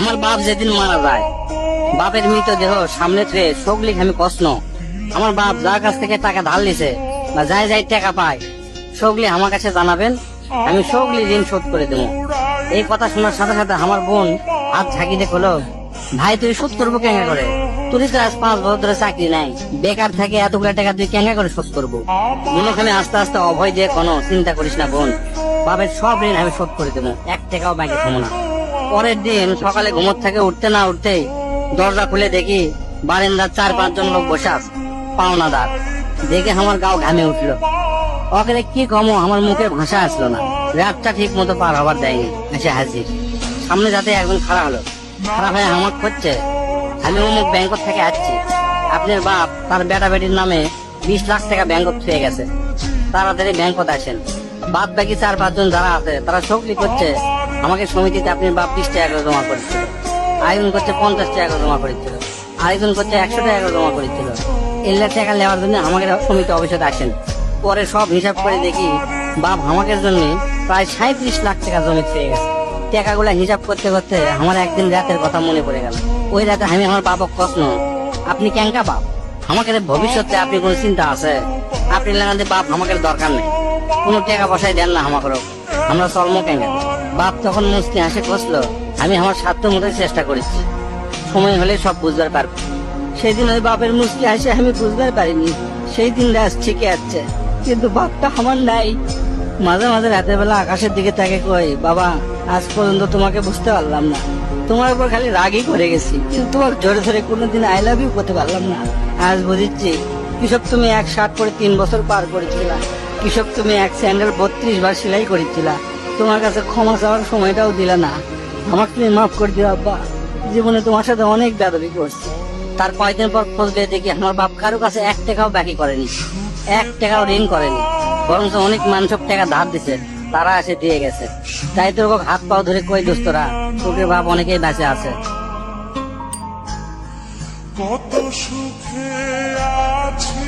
আমার বাপ যেদিন মারা যায়, বাপের মৃতদেহ সামনে থেকে সগলি আমি প্রশ্ন, আমার বাপ যার কাছ থেকে টাকা ধার নিছে বা যাই যাই টাকা পায় সগলি আমার কাছে জানাবেন, আমি সগলি ঋণ শোধ করে দেবো। এই কথা শোনার সাথে সাথে আমার বোন হাত ঝাঁকি দেখলো, ভাই তুই শোধ করবো কেঙ্গা করে? তুই তো আজ 5 বছর ধরে চাকরি নাই, বেকার থাকে এতগুলো টাকা তুই কেঙ্গা করে শোধ করবো? মনোখানে আস্তে আস্তে অভয় দিয়ে কোনো চিন্তা করিস না বোন, বাপের সব ঋণ আমি শোধ করে দেবো, 1 টাকাও ব্যাংকে থমো না। পরের দিন সকালে ঘুমোর থেকে উঠতে না উঠতেই দরজা খুলে দেখি বারান্দার 4-5 জন লোক বসে আছে, পাওনাদার। দেখে আমার গাও ঘামে উঠলো। ওকে কি কমো, আমার মুখে ভাষা আসলো না। রাতটা ঠিক মতো পার হবার দেয়নি, এসে হাজির। সামনে যাতে একজন খারাপ হলো, খারাপ হয়ে আমার করছে, আমি অমুক ব্যাংক থেকে আসছি, আপনার বাপ তার বেটা বেটির নামে 20 লাখ টাকা ব্যাংক পেয়ে গেছে, তাড়াতাড়ি ব্যাংকত আসেন। বাদ বাকি 4-5 জন যারা আছে তারা সকলি করছে আমাকে সমিতিতে আপনার বাপ 20 টাকা করে জমা করেছিল, আরেকজন করছে 50 টাকা করে জমা করেছিল, আরেকজন করছে 100 টাকা করে জমা করেছিল। এগুলা টাকা নেওয়ার জন্য আমাকে সমিতি অফিসে আসেন। পরে সব হিসাব করে দেখি বাপ আমাকে জন্য প্রায় 37 লাখ টাকা জমি পেয়ে গেছে। টাকাগুলা হিসাব করতে করতে আমার একদিন রাতের কথা মনে পড়ে গেল। ওই রাতে আমি আমার বাপক প্রশ্ন, আপনি কেঙ্কা বাপ? আমাকে ভবিষ্যতে আপনি কোন চিন্তা আছে? আপনি লাগাতে বাপ আমাকে দরকার নেই, কোনো টাকা পয়সায় দেন না আমাকে, আমরা চলমো কেঙ্গা? বাপ তখন মুস্তি হাসে কষলো, আমি আমার সাধ্য মতো চেষ্টা করেছি, সময় হলে সব বুঝবার পারবো। সেদিন ওই বাপের মুস্তি হাসে আমি বুঝবার পারিনি সেই দিন রাত ঠিকই আছে, কিন্তু বাপটা আমার নাই। মাঝে মাঝে রাতের বেলা আকাশের দিকে তাকে কই, বাবা আজ পর্যন্ত তোমাকে বুঝতে পারলাম না, তোমার উপর খালি রাগই করে গেছি, কিন্তু তোমার জোরে ধরে কোনোদিন আই লাভ ইউ করতে পারলাম না। আজ বুঝেছি কৃষক তুমি 1 শার্ট পরে 3 বছর পার করেছিলা, কৃষক তুমি 1 স্যান্ডেল 32 বার সেলাই করেছিলা, তোমার কাছে ক্ষমা চাওয়ার সময়টাও দিলা না। আমাকে তুমি মাফ করে দিও আব্বা, জীবনে তোমার সাথে অনেক বেয়াদবি করছি। তার কয়েকদিন পর খোঁজলে দেখি আমার বাপ কারো কাছে 1 টাকাও বাকি করেনি, 1 টাকাও ঋণ করেনি, বরং অনেক মানুষক টাকা ধার দিছে, তারা এসে দিয়ে গেছে। তাই তোর হাত পাও ধরে কই দোস্তরা, তোকে বাপ অনেকেই বেঁচে আছে। কত সুখে আছি